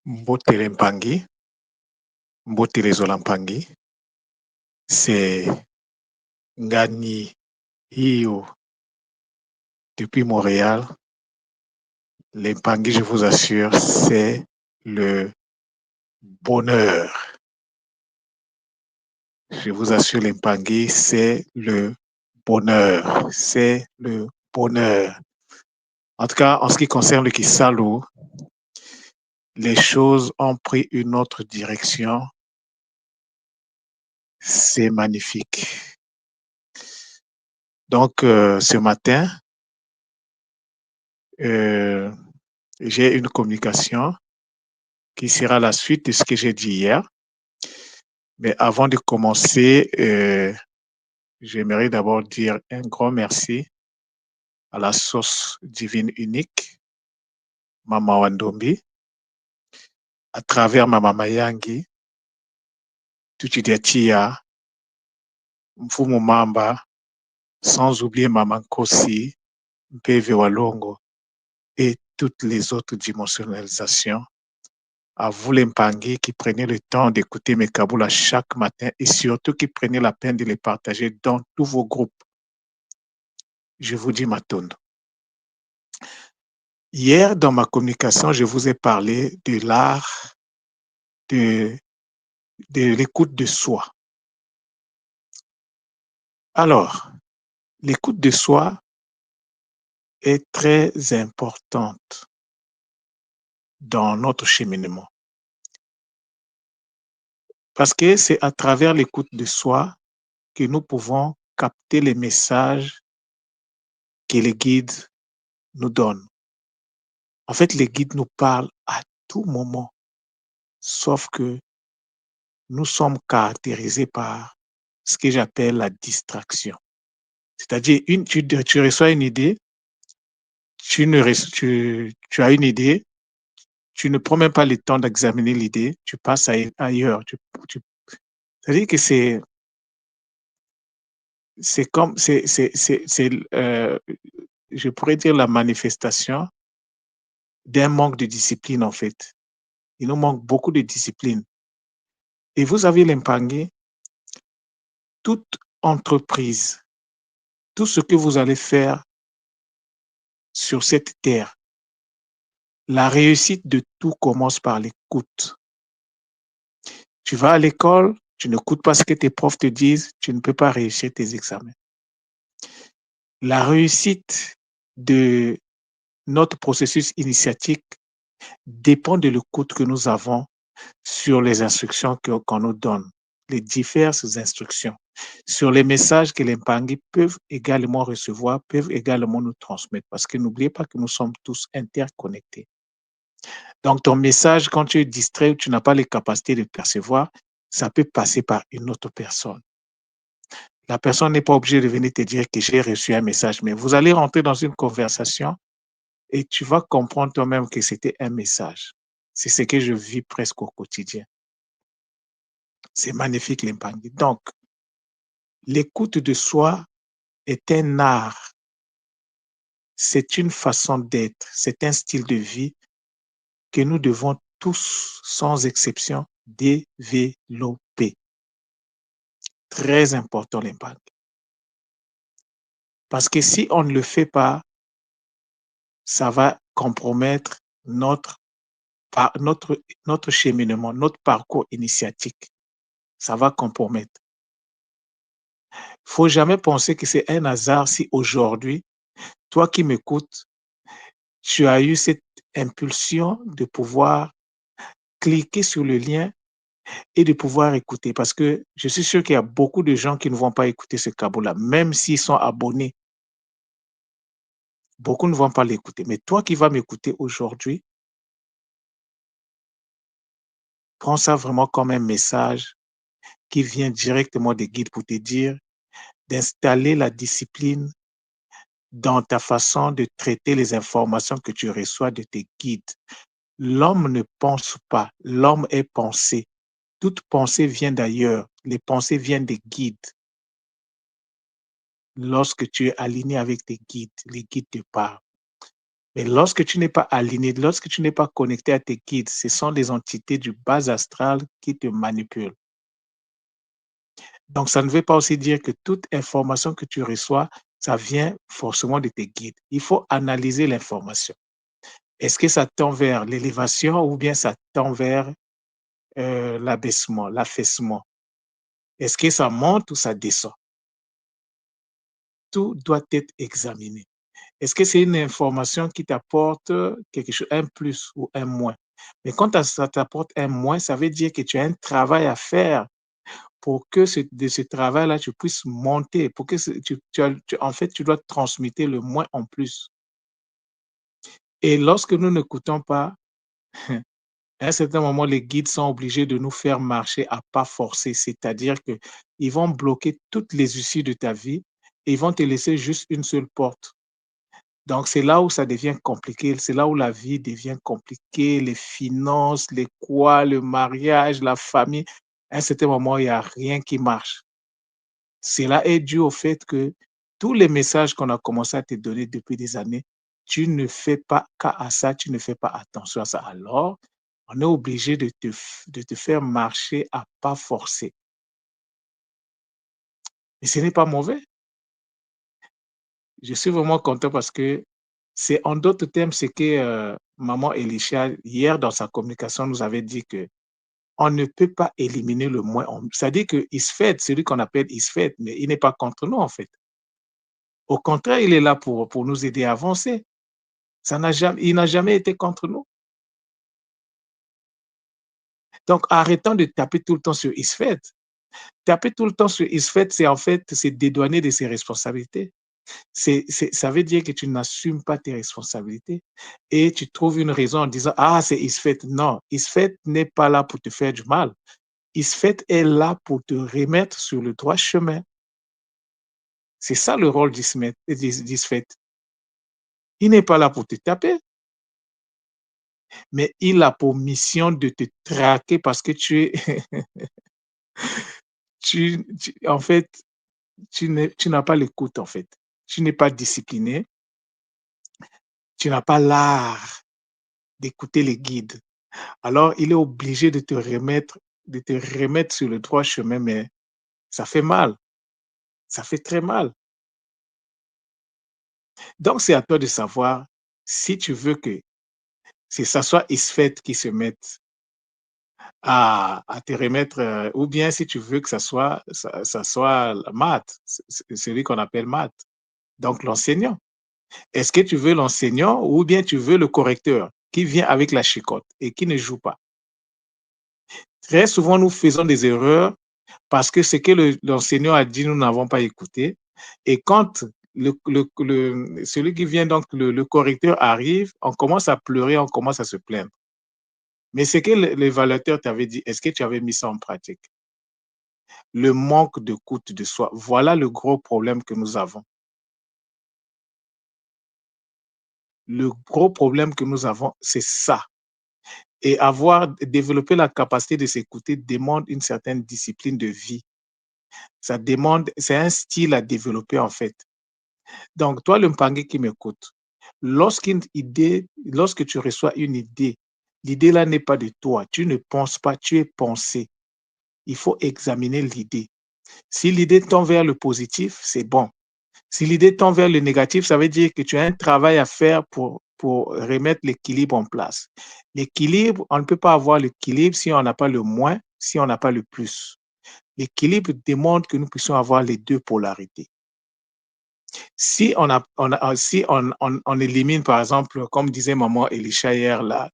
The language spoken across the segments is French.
Mbotele Mpangi, Mbotele Zola Mpangi, c'est Ngani Hio depuis Montréal. Les Mpangi, je vous assure, c'est le bonheur. Je vous assure, les Mpangi, c'est le bonheur. C'est le bonheur. En tout cas, en ce qui concerne le Kisalo, les choses ont pris une autre direction. C'est magnifique. Donc, ce matin, j'ai une communication qui sera la suite de ce que j'ai dit hier. Mais avant de commencer, j'aimerais d'abord dire un grand merci à la source divine unique, Mama Wandombi, à travers Mama Mayangi, Tuchidiatia, Mfumu Mamba, sans oublier Mama Nkosi, Mpeve Walongo et toutes les autres dimensionnalisations. À vous les Mpangi qui prenez le temps d'écouter mes kaboulas chaque matin et surtout qui prenez la peine de les partager dans tous vos groupes. Je vous dis ma tonne. Hier, dans ma communication, je vous ai parlé de l'art de l'écoute de soi. Alors, l'écoute de soi est très importante dans notre cheminement. Parce que c'est à travers l'écoute de soi que nous pouvons capter les messages que les guides nous donnent. En fait, les guides nous parlent à tout moment, sauf que nous sommes caractérisés par ce que j'appelle la distraction. C'est-à-dire, tu reçois une idée, tu as une idée, tu ne prends même pas le temps d'examiner l'idée, tu passes ailleurs. C'est-à-dire que je pourrais dire la manifestation d'un manque de discipline, en fait. Il nous manque beaucoup de discipline. Et vous avez l'Mpangi, toute entreprise, tout ce que vous allez faire sur cette terre, la réussite de tout commence par l'écoute. Tu vas à l'école, tu n'écoutes pas ce que tes profs te disent, tu ne peux pas réussir tes examens. La réussite de notre processus initiatique dépend de l'écoute que nous avons sur les instructions qu'on nous donne, les diverses instructions, sur les messages que les Mpangi peuvent également recevoir, peuvent également nous transmettre, parce que n'oubliez pas que nous sommes tous interconnectés. Donc, ton message, quand tu es distrait ou tu n'as pas les capacités de percevoir, ça peut passer par une autre personne. La personne n'est pas obligée de venir te dire que j'ai reçu un message, mais vous allez rentrer dans une conversation et tu vas comprendre toi-même que c'était un message. C'est ce que je vis presque au quotidien. C'est magnifique, l'Mpangi. Donc, l'écoute de soi est un art. C'est une façon d'être. C'est un style de vie que nous devons tous, sans exception, développer. Très important, l'Mpangi. Parce que si on ne le fait pas, ça va compromettre notre cheminement, notre parcours initiatique. Ça va compromettre. Il ne faut jamais penser que c'est un hasard si aujourd'hui, toi qui m'écoutes, tu as eu cette impulsion de pouvoir cliquer sur le lien et de pouvoir écouter. Parce que je suis sûr qu'il y a beaucoup de gens qui ne vont pas écouter ce câble-là, même s'ils sont abonnés. Beaucoup ne vont pas l'écouter. Mais toi qui vas m'écouter aujourd'hui, prends ça vraiment comme un message qui vient directement des guides pour te dire d'installer la discipline dans ta façon de traiter les informations que tu reçois de tes guides. L'homme ne pense pas, l'homme est pensé. Toute pensée vient d'ailleurs, les pensées viennent des guides. Lorsque tu es aligné avec tes guides, les guides te parlent. Mais lorsque tu n'es pas aligné, lorsque tu n'es pas connecté à tes guides, ce sont des entités du bas astral qui te manipulent. Donc, ça ne veut pas aussi dire que toute information que tu reçois, ça vient forcément de tes guides. Il faut analyser l'information. Est-ce que ça tend vers l'élévation ou bien ça tend vers l'abaissement, l'affaissement? Est-ce que ça monte ou ça descend? Tout doit être examiné. Est-ce que c'est une information qui t'apporte quelque chose, un plus ou un moins? Mais quand ça t'apporte un moins, ça veut dire que tu as un travail à faire pour que de ce travail-là, tu puisses monter, pour que en fait, tu dois transmuter le moins en plus. Et lorsque nous n'écoutons pas, à un certain moment, les guides sont obligés de nous faire marcher à pas forcés, c'est-à-dire qu'ils vont bloquer toutes les issues de ta vie et ils vont te laisser juste une seule porte. Donc, c'est là où ça devient compliqué, c'est là où la vie devient compliquée, les finances, les quoi, le mariage, la famille. À un certain moment, il y a rien qui marche. Cela est dû au fait que tous les messages qu'on a commencé à te donner depuis des années, tu ne fais pas cas à ça, tu ne fais pas attention à ça. Alors, on est obligé de te faire marcher à pas forcer. Et ce n'est pas mauvais. Je suis vraiment content parce que c'est en d'autres termes, ce que, maman Elisha, hier dans sa communication, nous avait dit que on ne peut pas éliminer le moins. C'est-à-dire que Isfet, celui qu'on appelle Isfet, mais il n'est pas contre nous, en fait. Au contraire, il est là pour nous aider à avancer. Il n'a jamais été contre nous. Donc, arrêtons de taper tout le temps sur Isfet. Taper tout le temps sur Isfet, c'est en fait, c'est dédouaner de ses responsabilités. Ça veut dire que tu n'assumes pas tes responsabilités et tu trouves une raison en disant: «Ah, c'est Isfet». Non, Isfet n'est pas là pour te faire du mal. Isfet est là pour te remettre sur le droit chemin. C'est ça le rôle d'Isfet. Il n'est pas là pour te taper, mais il a pour mission de te traquer parce que tu es en fait, tu n'as pas l'écoute, en fait. Tu n'es pas discipliné, tu n'as pas l'art d'écouter les guides. Alors, il est obligé de te remettre sur le droit chemin, mais ça fait mal, ça fait très mal. Donc, c'est à toi de savoir si tu veux que ça soit Isfet qui se mette à te remettre, ou bien si tu veux que ça soit Matt, celui qu'on appelle Matt, donc l'enseignant. Est-ce que tu veux l'enseignant ou bien tu veux le correcteur qui vient avec la chicotte et qui ne joue pas? Très souvent, nous faisons des erreurs parce que ce que l'enseignant a dit, nous n'avons pas écouté. Et quand celui qui vient, donc le correcteur arrive, on commence à pleurer, on commence à se plaindre. Mais ce que l'évaluateur t'avait dit, est-ce que tu avais mis ça en pratique? Le manque de d'écoute de soi, voilà le gros problème que nous avons. Le gros problème que nous avons, c'est ça. Et développer la capacité de s'écouter demande une certaine discipline de vie. C'est un style à développer en fait. Donc, toi, le Mpangé qui m'écoute, lorsque tu reçois une idée, l'idée là n'est pas de toi. Tu ne penses pas, tu es pensé. Il faut examiner l'idée. Si l'idée tend vers le positif, c'est bon. Si l'idée tend vers le négatif, ça veut dire que tu as un travail à faire pour remettre l'équilibre en place. L'équilibre, on ne peut pas avoir l'équilibre si on n'a pas le moins, si on n'a pas le plus. L'équilibre demande que nous puissions avoir les deux polarités. Si on élimine, par exemple, comme disait maman Elisha hier, là,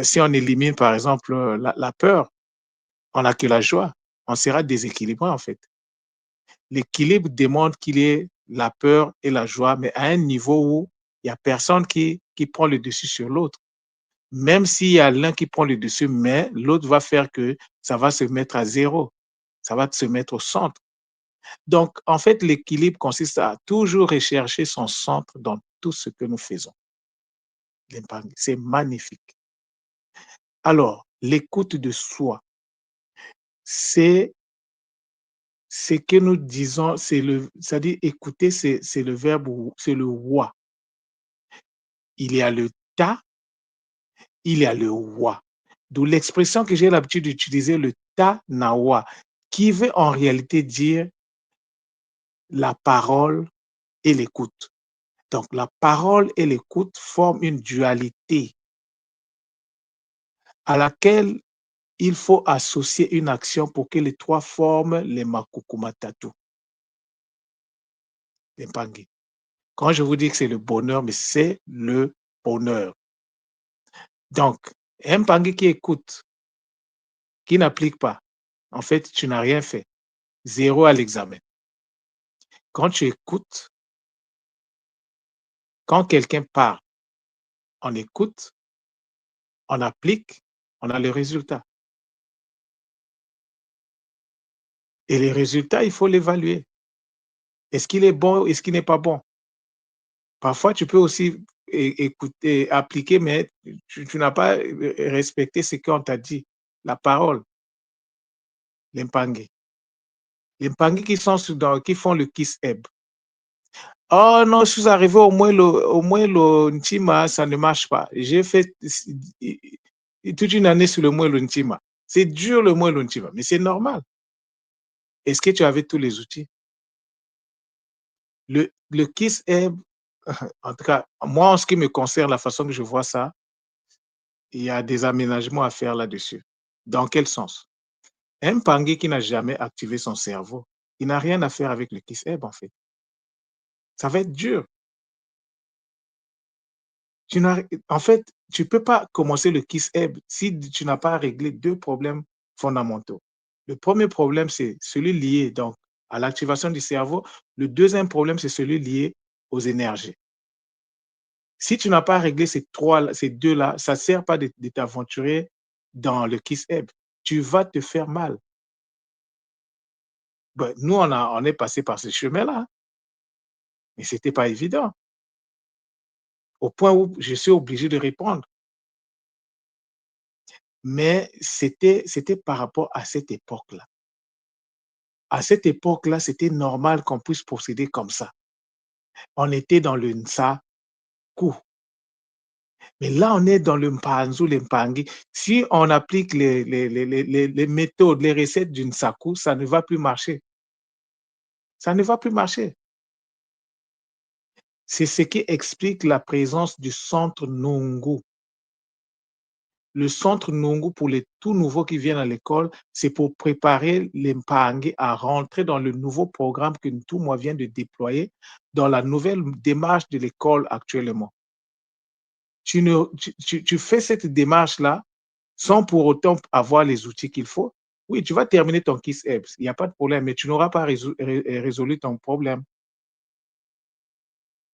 si on élimine, par exemple, la peur, on n'a que la joie. On sera déséquilibré, en fait. L'équilibre demande qu'il y ait la peur et la joie, mais à un niveau où il n'y a personne qui prend le dessus sur l'autre. Même s'il y a l'un qui prend le dessus, mais l'autre va faire que ça va se mettre à zéro. Ça va se mettre au centre. Donc, en fait, l'équilibre consiste à toujours rechercher son centre dans tout ce que nous faisons. C'est magnifique. Alors, l'écoute de soi, c'est ce que nous disons, c'est-à-dire écouter, c'est le verbe, c'est le wa. il y a le ta, il y a le wa. D'où l'expression que j'ai l'habitude d'utiliser, le ta na wa, qui veut en réalité dire la parole et l'écoute. Donc, la parole et l'écoute forment une dualité à laquelle il faut associer une action pour que les trois forment les makukumatatu, les pangi. Quand je vous dis que c'est le bonheur, mais c'est le bonheur. Donc, un pangi qui écoute, qui n'applique pas, en fait, tu n'as rien fait. Zéro à l'examen. Quand tu écoutes, quand quelqu'un parle, on écoute, on applique, on a le résultat. Et les résultats, il faut l'évaluer. Est-ce qu'il est bon ou est-ce qu'il n'est pas bon? Parfois, tu peux aussi écouter, appliquer, mais tu n'as pas respecté ce qu'on t'a dit, la parole, l'impangué. Les Mpangui qui font le kiss ebb. Oh non, je suis arrivé au moins le Ntima, ça ne marche pas. J'ai fait toute une année sur le Moelo Ntima. C'est dur le Moelo Ntima, mais c'est normal. Est-ce que tu avais tous les outils? Le kiss ebb, en tout cas, moi, en ce qui me concerne, la façon que je vois ça, il y a des aménagements à faire là-dessus. Dans quel sens? Un Mpangui qui n'a jamais activé son cerveau, il n'a rien à faire avec le kiss ebb, en fait. Ça va être dur. En fait, tu ne peux pas commencer le Kiss Ebb si tu n'as pas réglé deux problèmes fondamentaux. Le premier problème, c'est celui lié donc, à l'activation du cerveau. Le deuxième problème, c'est celui lié aux énergies. Si tu n'as pas réglé ces deux-là, ça ne sert pas de t'aventurer dans le Kiss Ebb. Tu vas te faire mal. Ben, nous, on est passé par ce chemin-là, mais ce n'était pas évident, au point où je suis obligé de répondre. Mais c'était par rapport à cette époque-là. À cette époque-là, c'était normal qu'on puisse procéder comme ça. On était dans le Nsaku. Mais là, on est dans le Mpanzu, le Mpangi. Si on applique les méthodes, les recettes du Nsaku, ça ne va plus marcher. Ça ne va plus marcher. C'est ce qui explique la présence du centre Nungu. Le centre Nungu, pour les tout nouveaux qui viennent à l'école, c'est pour préparer les Mpangi à rentrer dans le nouveau programme que tout moi vient de déployer dans la nouvelle démarche de l'école actuellement. Tu fais cette démarche-là sans pour autant avoir les outils qu'il faut. Oui, tu vas terminer ton KISS EBS, il n'y a pas de problème, mais tu n'auras pas résolu ton problème.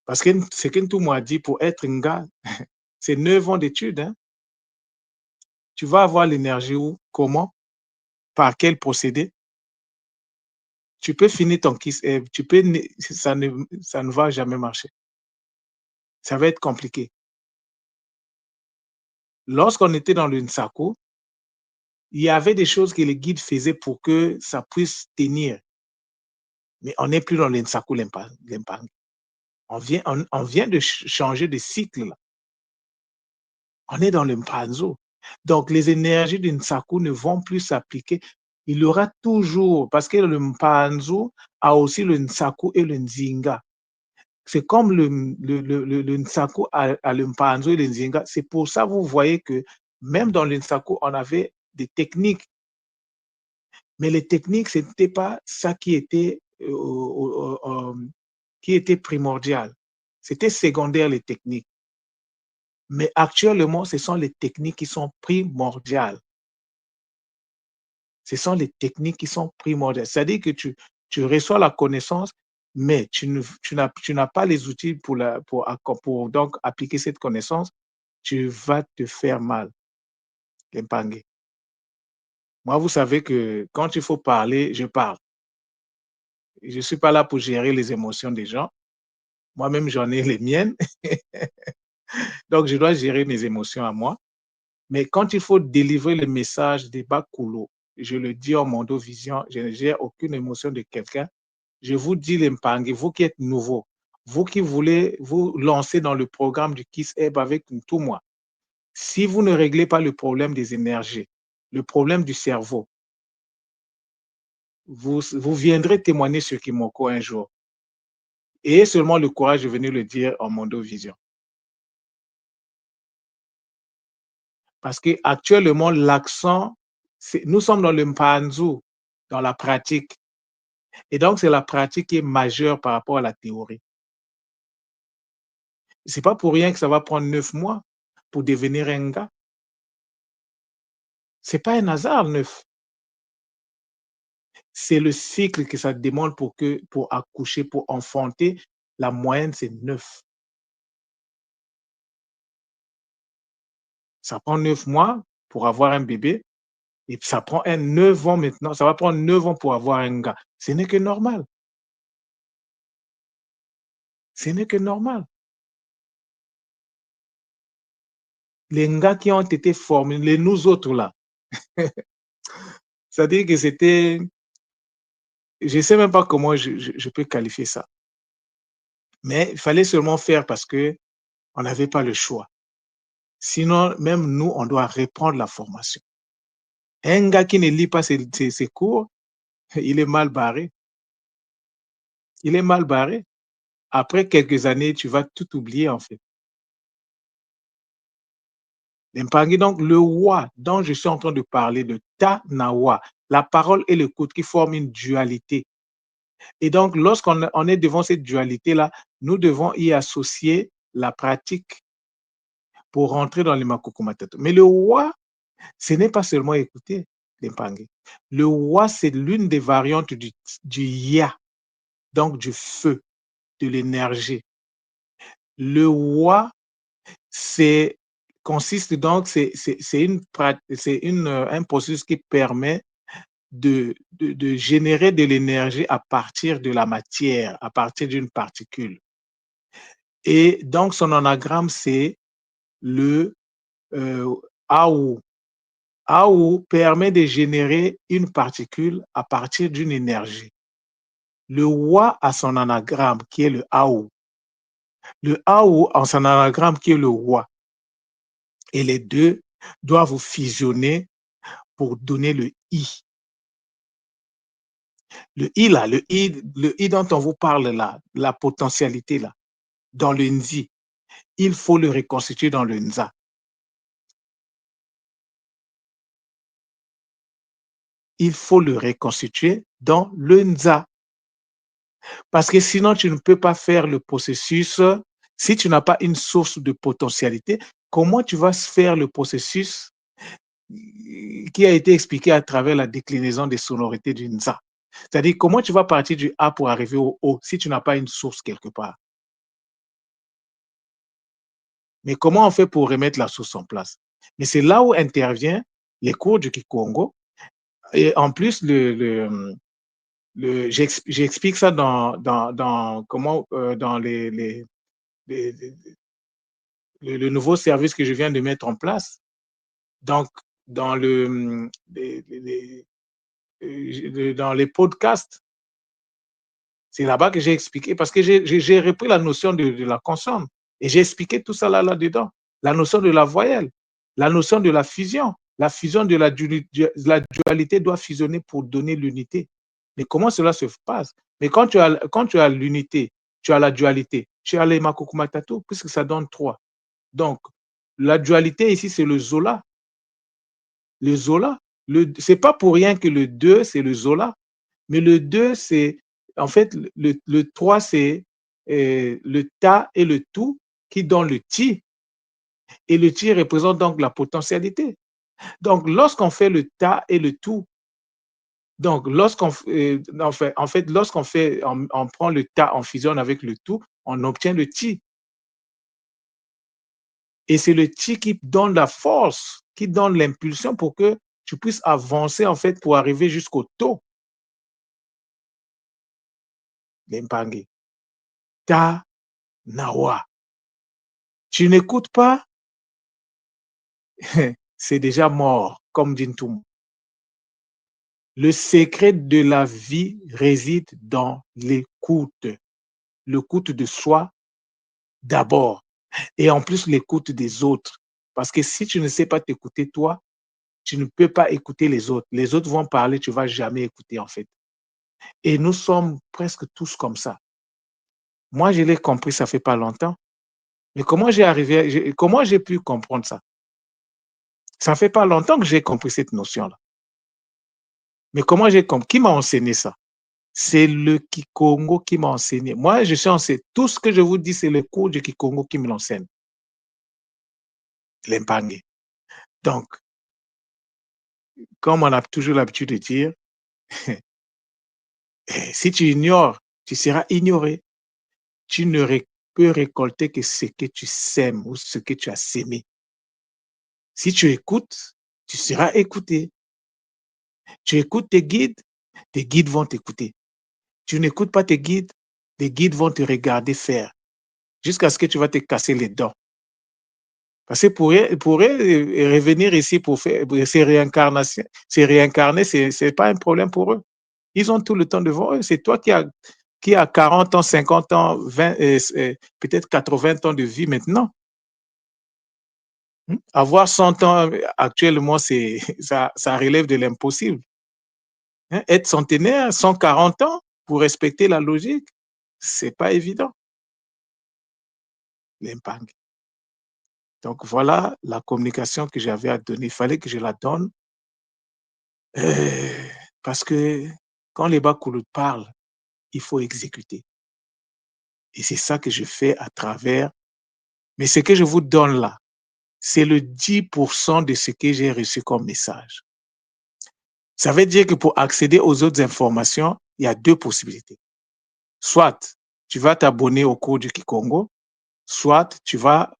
Parce que ce que tout moi dit, pour être un gars, c'est 9 ans d'études. Hein. Tu vas avoir l'énergie où? Comment? Par quel procédé? Tu peux finir ton KISS EBS, ça ne va jamais marcher. Ça va être compliqué. Lorsqu'on était dans le Nsaku, il y avait des choses que les guides faisaient pour que ça puisse tenir. Mais on n'est plus dans l'Nsaku Lempang. On vient de changer de cycle. Là. On est dans le Mpanzo. Donc, les énergies du Nsaku ne vont plus s'appliquer. Il y aura toujours, parce que le Mpanzo a aussi le Nsaku et le Nzinga. C'est comme le Nsaku a le Mpanzo et le Nzinga. C'est pour ça que vous voyez que même dans le Nsaku, on avait des techniques. Mais les techniques, ce n'était pas ça qui était primordial. C'était secondaire, les techniques. Mais actuellement, ce sont les techniques qui sont primordiales. Ce sont les techniques qui sont primordiales. C'est-à-dire que tu reçois la connaissance, mais tu n'as pas les outils pour donc appliquer cette connaissance, tu vas te faire mal. L'impangué. Moi, vous savez que quand il faut parler, je parle. Je ne suis pas là pour gérer les émotions des gens. Moi-même, j'en ai les miennes. Donc, je dois gérer mes émotions à moi. Mais quand il faut délivrer le message des Bakulo, je le dis en Mondo Vision, je ne gère aucune émotion de quelqu'un. Je vous dis, les Mpangi, vous qui êtes nouveaux, Vous qui voulez vous lancer dans le programme du Kiss Ebb avec tout moi, si vous ne réglez pas le problème des énergies, le problème du cerveau, vous viendrez témoigner sur Kimoko un jour. Ayez seulement le courage de venir le dire en Mondo Vision. Parce que actuellement, l'accent, nous sommes dans le mpanzu, dans la pratique. Et donc, c'est la pratique qui est majeure par rapport à la théorie. C'est pas pour rien que ça va prendre 9 mois pour devenir un gars. C'est pas un hasard, 9. C'est le cycle que ça demande pour accoucher, pour enfanter. La moyenne, c'est 9. Ça prend 9 mois pour avoir un bébé et ça prend 9 ans maintenant. Ça va prendre 9 ans pour avoir un gars. Ce n'est que normal. Ce n'est que normal. Les gars qui ont été formés, les nous autres là, c'est-à-dire que c'était, je ne sais même pas comment je peux qualifier ça. Mais il fallait seulement faire parce que on n'avait pas le choix. Sinon, même nous, on doit reprendre la formation. Un gars qui ne lit pas ses cours, il est mal barré. Il est mal barré. Après quelques années, tu vas tout oublier en fait. L'Impangi, donc le wa dont je suis en train de parler, de ta nawa, la parole et l'écoute qui forment une dualité. Et donc, lorsqu'on on est devant cette dualité-là, nous devons y associer la pratique pour rentrer dans les makukumatato. Mais le wa, ce n'est pas seulement écouter l'Impangi. Le wa, c'est l'une des variantes du ya, donc du feu, de l'énergie. Le wa, c'est consiste donc, un processus qui permet de générer de l'énergie à partir de la matière, à partir d'une particule. Et donc, son anagramme, c'est le AU. AU permet de générer une particule à partir d'une énergie. Le Wa a son anagramme qui est le AU. Le AU a son anagramme qui est le Wa. Et les deux doivent fusionner pour donner le I. Le I là, le I dont on vous parle là, la potentialité là, dans le Nzi, il faut le reconstituer dans le Nza. Il faut le reconstituer dans le Nza. Parce que sinon, tu ne peux pas faire le processus. Si tu n'as pas une source de potentialité, comment tu vas faire le processus qui a été expliqué à travers la déclinaison des sonorités du Nza? C'est-à-dire, comment tu vas partir du A pour arriver au O si tu n'as pas une source quelque part? Mais comment on fait pour remettre la source en place? Mais c'est là où intervient les cours du Kikongo. Et en plus, j'explique ça dans les- le nouveau service que je viens de mettre en place. Donc, dans dans les podcasts, c'est là-bas que j'ai expliqué, parce que j'ai repris la notion de la consonne et j'ai expliqué tout ça là-dedans. La notion de la voyelle, la notion de la fusion. La fusion de la dualité doit fusionner pour donner l'unité. Mais comment cela se passe? Mais quand tu as l'unité, tu as la dualité, tu as les makokumatato, puisque ça donne 3. Donc, la dualité ici, c'est le Zola. Le Zola, c'est pas pour rien que le 2, c'est le Zola. Mais le 2, c'est, en fait, le 3, c'est le ta et le tout qui donnent le ti. Et le ti représente donc la potentialité. Donc, lorsqu'on fait le ta et le tout, donc, lorsqu'on fait, on prend le ta, on fusionne avec le tout, on obtient le ti. Et c'est le ti qui donne la force, qui donne l'impulsion pour que tu puisses avancer, en fait, pour arriver jusqu'au to. L'impangi. Ta nawa. Tu n'écoutes pas, c'est déjà mort, comme dit Ntoum. Le secret de la vie réside dans l'écoute. l'écoute de soi d'abord et en plus l'écoute des autres. Parce que si tu ne sais pas t'écouter toi, tu ne peux pas écouter les autres. Les autres vont parler, tu ne vas jamais écouter en fait. Et nous sommes presque tous comme ça. Moi, je l'ai compris, ça fait pas longtemps. Mais comment j'ai pu comprendre ça? Ça fait pas longtemps que j'ai compris cette notion-là. Mais comment j'ai compris? Qui m'a enseigné ça? C'est le Kikongo qui m'a enseigné. Moi, je suis enseigné. Tout ce que je vous dis, c'est le cours du Kikongo qui me l'enseigne. L'Impangé. Donc, comme on a toujours l'habitude de dire, si tu ignores, tu seras ignoré. Tu ne peux récolter que ce que tu sèmes ou ce que tu as sémé. Si tu écoutes, tu seras écouté. Tu écoutes tes guides vont t'écouter. Tu n'écoutes pas tes guides, les guides vont te regarder faire jusqu'à ce que tu vas te casser les dents. Parce que pour revenir ici pour faire ces réincarnations, ces réincarner, c'est pas un problème pour eux. Ils ont tout le temps devant eux. C'est toi qui a 40 ans, 50 ans, 20, peut-être 80 ans de vie maintenant. Avoir 100 ans actuellement, ça relève de l'impossible. Être centenaire, 140 ans, pour respecter la logique, c'est pas évident. L'impact. Donc voilà la communication que j'avais à donner. Il fallait que je la donne parce que quand les Bakoulou parlent, il faut exécuter. Et c'est ça que je fais à travers. Mais ce que je vous donne là, c'est le 10% de ce que j'ai reçu comme message. Ça veut dire que pour accéder aux autres informations, il y a deux possibilités. Soit tu vas t'abonner au cours du Kikongo, soit tu vas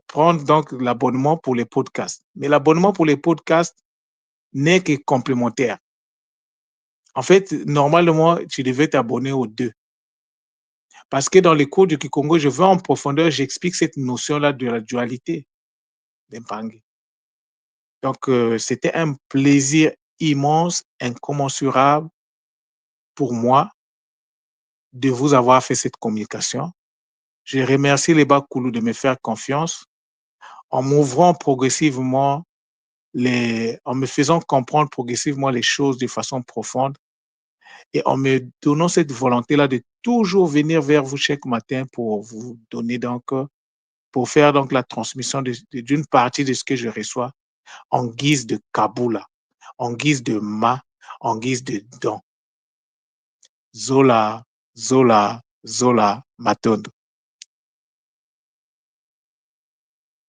prendre donc l'abonnement pour les podcasts. Mais l'abonnement pour les podcasts n'est que complémentaire. En fait, normalement, tu devais t'abonner aux deux. Parce que dans les cours du Kikongo, je vais en profondeur, j'explique cette notion-là de la dualité d'Impangé. Donc, c'était un plaisir immense, incommensurable pour moi de vous avoir fait cette communication. Je remercie les Bakoulou de me faire confiance en m'ouvrant progressivement, en me faisant comprendre progressivement les choses de façon profonde et en me donnant cette volonté-là de toujours venir vers vous chaque matin pour vous donner donc, pour faire donc la transmission d'une partie de ce que je reçois en guise de Kaboula, en guise de en guise de don. Zola, Zola, Zola, Matondo.